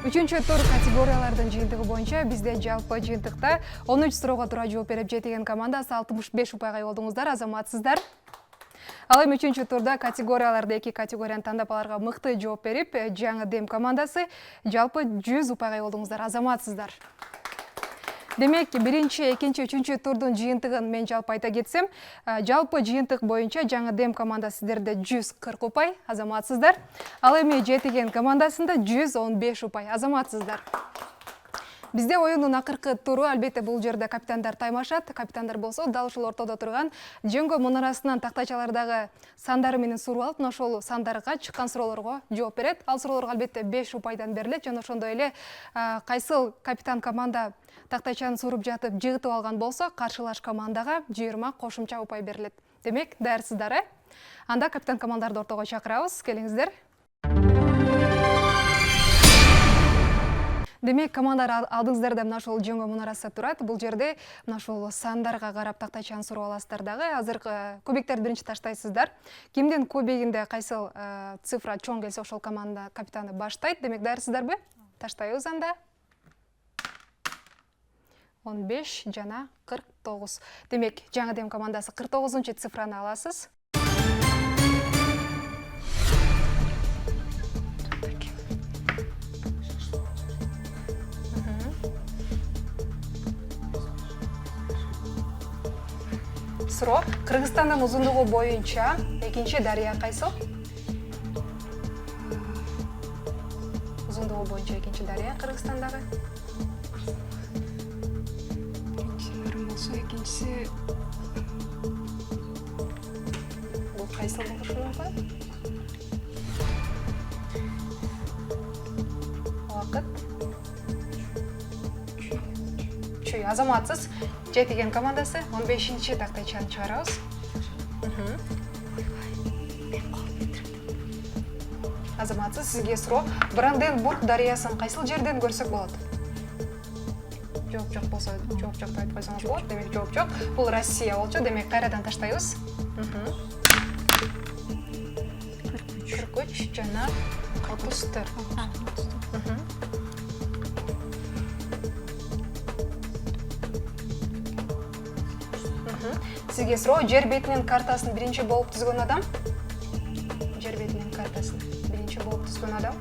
3-чү тур категориялардын жыйынтыгы боюнча бизде жалпы жыйынтыкта 13 суроого туура жооп берип жетиген командасы 65 упайга болдуңуздар, азаматсыздар. Ал эми 3-чү турда категорияларда 2 категорияны тандап аларга мыкты жооп берип, жаңы Дем командасы жалпы 100 упайга болдуңуздар, азаматсыздар. Демек, 1-чи, 2-чи, 3-чү турдун жыйынтыгын мен жалпы айта кетсем, жалпы жыйынтык боюнча жаңы Дем командасы сиздерде 140 упай, азаматсыздар. Ал эми жетиген командасында 115 упай, азаматсыздар. Бизде оюндун акыркы туру, албетте бул жерде капитандар таймашат. Капитандар болсо дал ушул ортодо турган жеңгө мунарасынан тактачалардагы сандары менен суруу алып, ошол сандарга чыккан суроолорго жооп берет. Ал суроолорго албетте 5 упайдан берилет. Жана ошондой эле кайсыл капитан команда тактачаны суруп жатып жыгытып алган болсо, каршылаш командага 20 кошумча упай берилет. Демек, даярсыздар, Анда капитан командарды ортого чакырабыз. Келиңиздер. Демек, командар алдыңыздарда мына ошол жеңгө мунарасы турат. Бул жерде мына ошол сандарга карап тактачаны сурап аласыздар дагы. Азыркы кубиктерди биринчи таштайсыздар. Кимдин кубигинде кайсыл цифра чоң келсе, ошол команда капитаны баштайт. Демек, даярсыздарбы? Таштайбыз анда. 15 жана 49. Демек, жаңы Дем командасы 49-чу цифраны аласыз. Суроо, Кыргызстандын узундугу боюнча экинчи дарыя кайсыл? Узундугу боюнча экинчи дарыя Кыргызстандагы. экинчиси Бул кайсыл болушу мүмкүн? Убакыт. Чүй, азаматсыз жетиген командасы 15-чи тактачаны чыгарабыз. Азаматсыз сизге суроо, Бранденбург дарыясын кайсыл жерден көрсөк болот? Жооп болсо, жооп деп айтып койсоңуз болот. Демек, жооп жок. Бул Россия болчу. Демек, кайрадан таштайбыз. 43 жана 34. Сизге суроо, жер бетинин картасын биринчи болуп түзгөн адам? Жер бетинин картасын биринчи болуп түзгөн адам?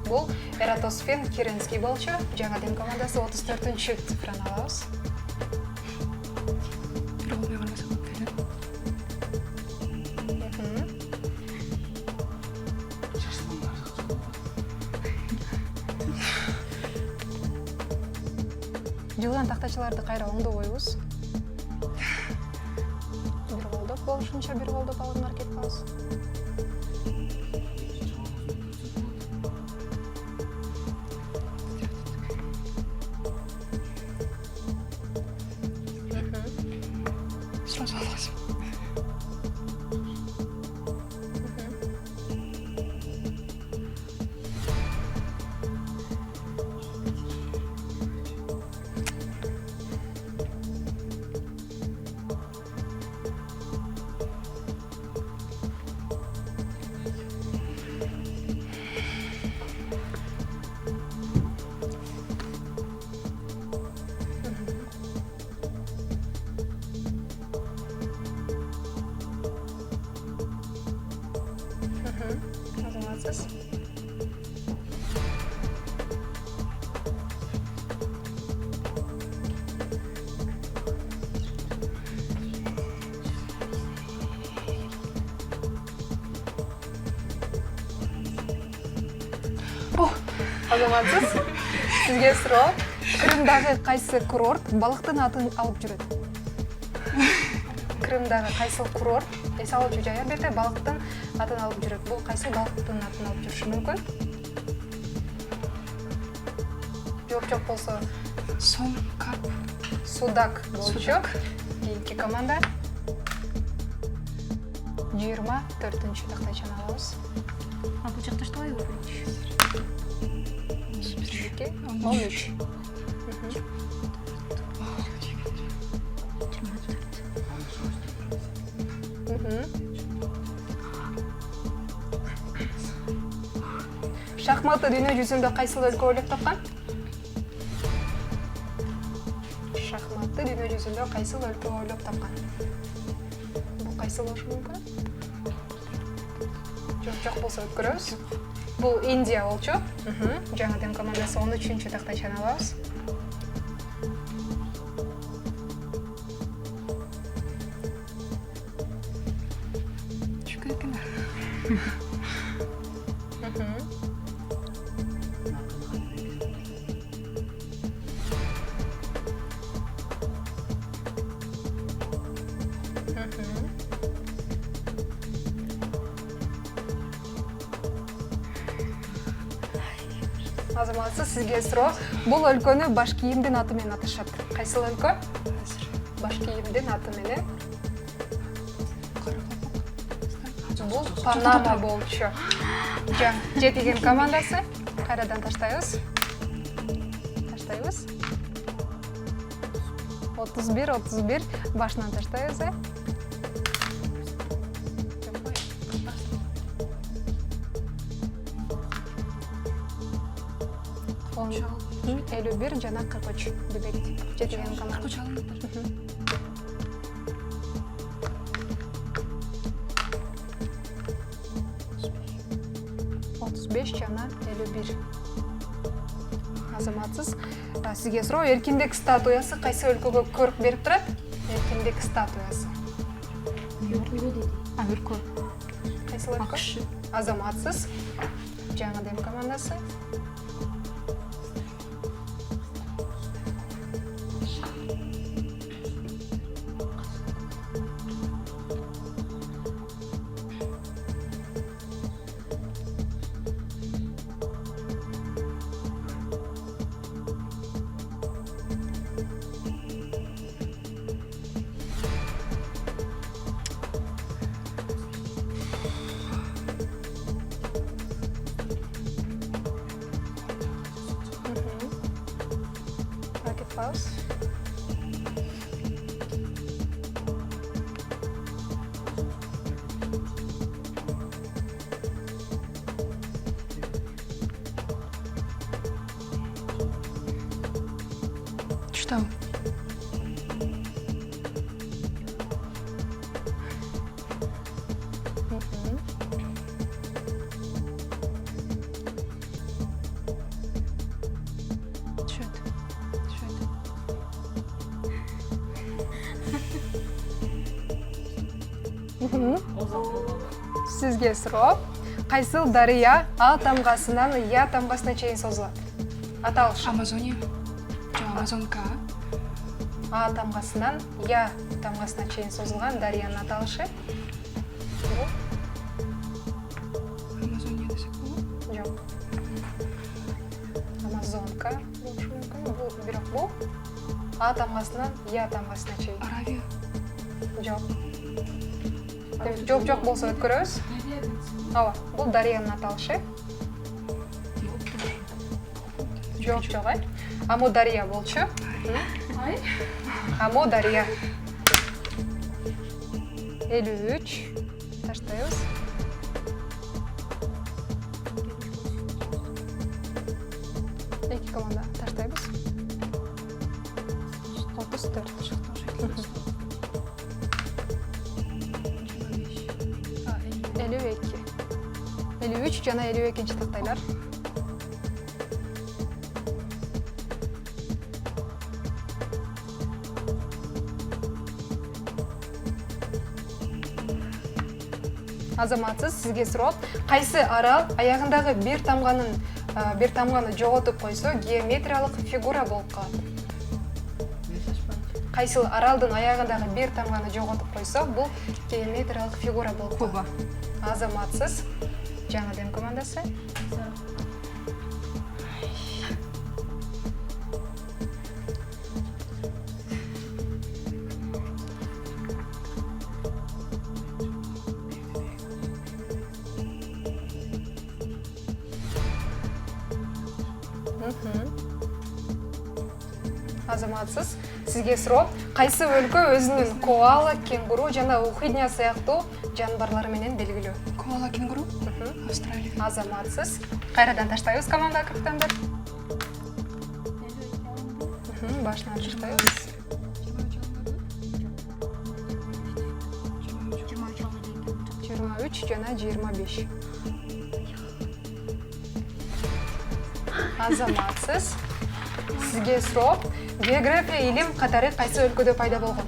Бул Эратосфен Керенский болчу. Жаңы Дем командасы 34-чү цифраны алабыз. Жылган тактачаларды кайра оңдобойбуз. Бир колдоп болушунча бир колдоп алган аракет кылабыз. Азаматсыз. Азаматсыз. Сізге сұрау. Крымдағы қайсы курорт балықтың атын алып жүреді? Крымдағы қайсы курорт, салып жүреді, беті балықтың атын алып жүреді. Бұл қайсы балықтың атын алып жүрші мүмкін? Жоқ болса. Сом, карп. Судак болчу. Кейінгі команда. 24-ші тақтайшаны алабыз. Бұл жақта что ой Bizге 13. Шахматты дүние жүзінде қайсыл өлкө ойлап тапқан? Шахматты дүние жүзінде қайсыл өлкө ойлап тапқан? Бұл қайсыл болушы мүмкін? Жоқ болса өткөрөбүз. Бұл Индия болчу. Жаңадан командасы 13-ші тақтайшаны алабыз. Азаматсыз, сізге сұрау. Бұл өлкөні Башкиімдің атымен аташады. Қайсыл өлкө? Башкиімдің атымен. Бұл Панама болчу. Жетеген командасы. Қайрадан таштайбыз. 31 башынан таштайбыз. Элүү бир жана 43 дебекти жетеген команда. 35 жана 51. Азаматсыз. Сізге сұрау, эркиндик статуясы қайсы өлкөгө көрік беріп тұрады? Эркиндик статуясы. Өлкө. Қайсы өлкө? Азаматсыз. Жаңадан командасы. Пауз. Что? Сізге сұрау. Қайсыл дария А тамғасынан Я тамғасына чейін созылады? Аталышы. Амазония. Амазонка. А тамғасынан Я тамғасына чейін созылған дарияның аталышы. Амазония десек болады? Жоқ. Амазонка. Бірақ бұл А тамғасынан Я тамғасына чейін. Аравия. Жоқ. Жоқ болса өткөрөбүз. Ооба, бул дарыянын аталышы. Жоқ, ай. Аму дария болчу. Аму дария. 53. Таштайбыз. Эки команда таштайбыз. 34 чыкты. 53 жана 52-нчи тактайлар. Азаматсыз, сізге суроо. Кайсы арал аягындагы бир тамганын бир тамганы жоготуп койсо геометриялык фигура болуп калат. Кайсыл аралдын аягындагы бир тамганы жоготуп койсо, бул геометриялык фигура болуп калат. Азаматсыз. Жаңы дем командасы. Азаматсыз. Сизге суроо, кайсы өлкө өзүнүн коала, кенгуру жана ухидня сыяктуу жаныбарлары менен белгилүү? Коала, кенгуру? Австралия. Азаматсыз. Кайрадан таштайбыз команда капитандар. Башынан таштайбыз. 23 жана 25. Азаматсыз. Сизге суроо, география илим катары кайсы өлкөдө пайда болгон?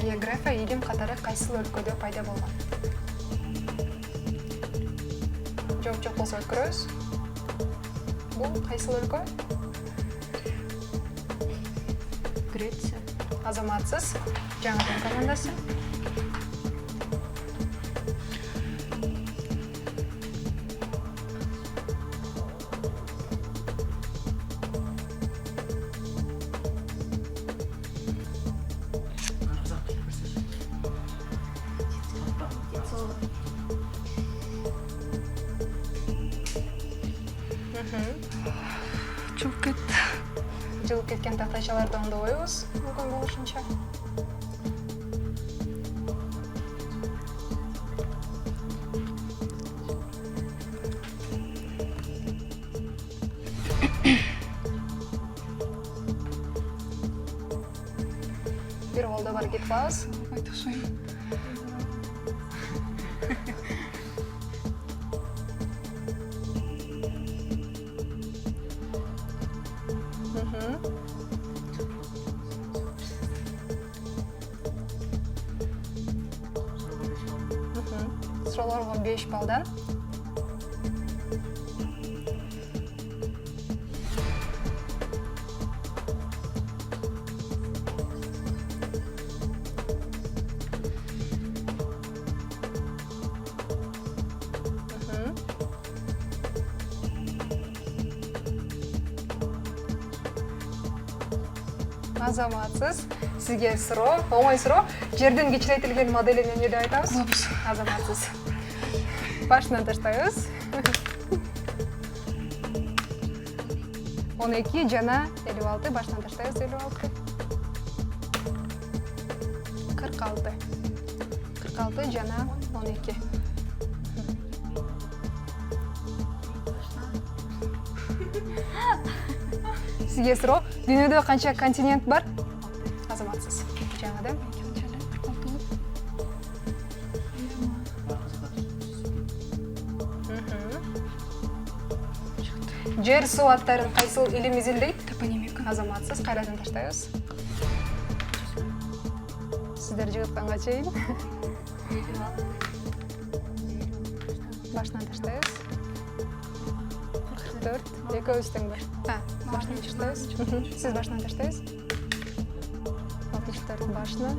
География илим катары кайсы өлкөдө пайда болгон? Жооп жок болсо өткөрөбүз. Бул кайсы өлкө? Греция. Азаматсыз. Жаңы командасы. Чоп кетти. Жылып кеткен тактайчаларды оңдобойбуз, мүмкүн болушунча. Бир голдо бар кетип калабыз. Айта союн. Суроолорго 5 балдан. Азаматсыз. Сизге суроо, оңой суроо. Жердин кичирейтилген моделине эмне деп айтабыз? Глобус. Азаматсыз. Башынан таштайбыз. 12 жана 56, башынан таштайбыз 56. 46. 46 жана 12. Сизге суроо, дүйнөдө канча континент бар? Азаматсыз. Жаңыдан. Жер суу аттарын кайсыл илим изилдейт? Топонимика. Азаматсыз. Кайрадан таштайбыз. Сиздер жыгытканга чейин. Башынан таштайбыз. 44. Экөөбүз тең бар. Башынан таштайбыз. Сиз башынан таштайбыз. 64 башынан.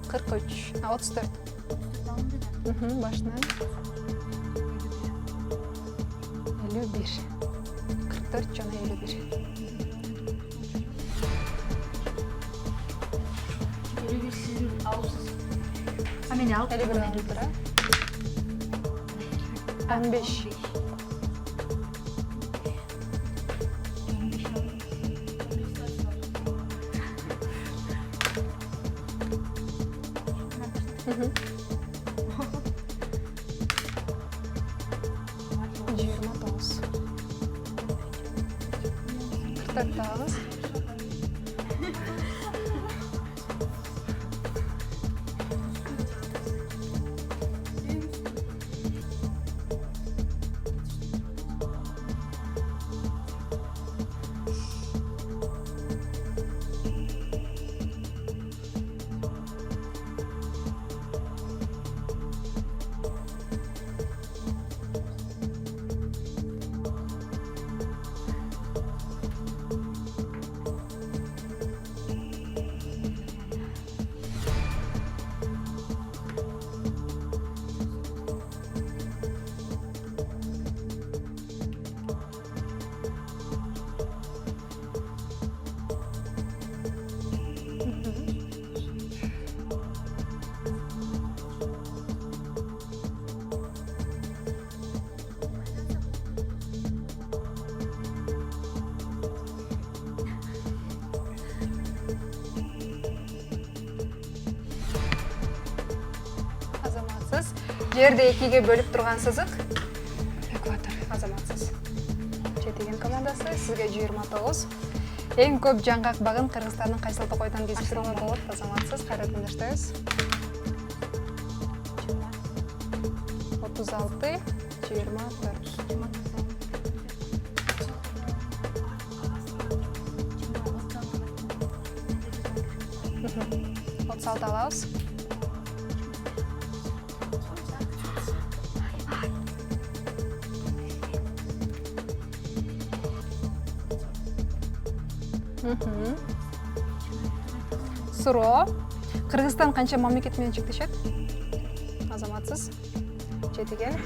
43. 34. Башынан. 51. 44 жана 51. Мени алып 51 алып тура. 15. Тактагыз. жерди экиге бөлүп турган сызык. Экватор. Азаматсыз. Жетиген командасы сизге 29. Эң көп жаңгак багын Кыргызстандын кайсыл токойдон кезиштирүүгө болот? Азаматсыз. Кайрадан баштайбыз. 36, 24. 36 алабыз. Суроо. Кыргызстан канча мамлекет менен чектешет? Азаматсыз. Жетиген.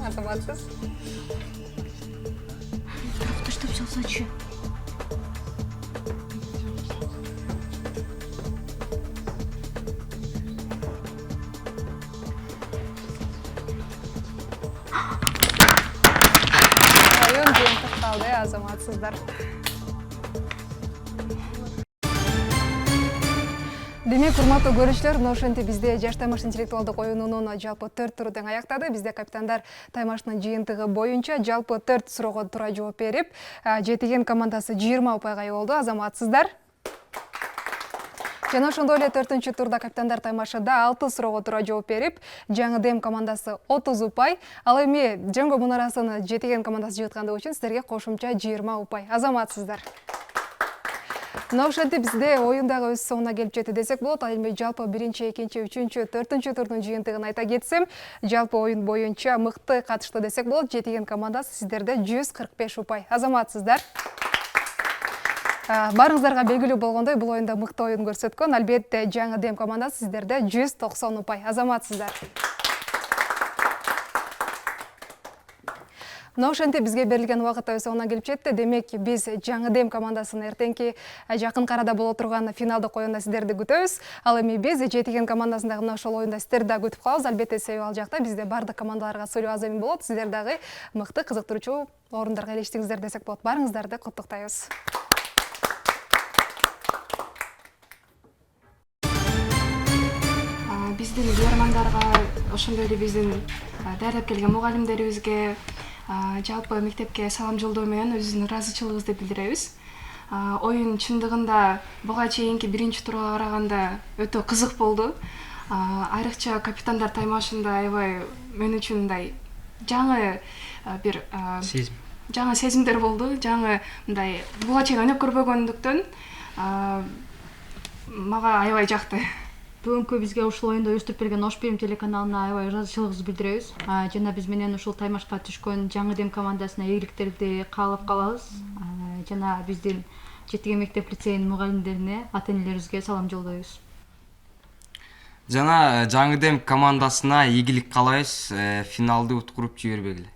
Азаматсыз. Токтоштоп чалсачы. Район жыйынтык калды, азаматсыздар. Демек, урматтуу көрүүчүлөр, мына ошентип бизде жаш таймаш интеллектуалдык оюнунун жалпы 4 туру тең аяктады. Бизде капитандар таймаштын жыйынтыгы боюнча жалпы 4 суроого туура жооп берип, жетиген командасы 20 упайга ээ болду. Азаматсыздар. Жана ошондой эле 4-чү турда капитандар таймашында 6 суроого туура жооп берип, жаңы дем командасы 30 упай, ал эми жеңгө мунарасын жетиген командасы жыйткандыгы үчүн сиздерге кошумча 20 упай. Азаматсыздар. Мына ошентип бизде оюндагы өз соңуна келип жетти десек болот. Ал эми жалпы 1-чи, 2-чи, 3-чү, 4-чү турдун жыйынтыгын айта кетсем, жалпы оюн боюнча мыкты катышты десек болот. Жетиген командасы сиздерде 145 упай. Азаматсыздар. Барыңыздарга белгилүү болгондой, бул оюнда мыкты оюн көрсөткөн. Албетте, жаңы дем командасы сиздерде 190 упай. Азаматсыздар. Мына ошентип бизге берилген убакыт өз соңуна келип жетти. Демек, биз жаңы дем командасынын эртеңки жакын арада боло турган финалдык оюнда сиздерди күтөбүз. Ал эми биз жетиген командасындагы мына ошол оюнда сиздерди да күтүп калабыз. Албетте, себеби ал жакта бизде бардык командаларга сүйлөө аз эми болот. Сиздер дагы мыкты кызыктыруучу орундарга элештиңиздер десек болот. Барыңыздарды куттуктайбыз. Биздин көрөрмандарга, ошондой эле биздин даярдап келген мугалимдерибизге, жалпы мектепке салам жолдоо менен өзүбүздүн ыраазычылыгыбызды билдиребиз. Оюн чындыгында буга чейинки 1-чи турга караганда өтө кызык болду. Айрыкча капитандар таймашында аябай мен үчүн мындай жаңы бир жаңы сезимдер болду. Жаңы мындай буга чейин ойноп көрбөгөндүктөн мага аябай жакты. Бүгүнкү бизге ушул оюнду уюштуруп берген Ош Фильм телеканалына аябай ыраазычылыгыбызды билдиребиз. Жана биз менен ушул таймашка түшкөн жаңы дем командасына ийгиликтерди каалап калабыз. Жана биздин жетиген мектеп лицейинин мугалимдерине, ата-энелерибизге салам жолдойбуз. Жана жаңы дем командасына ийгилик каалайбыз, финалды уткуруп жибербегиле.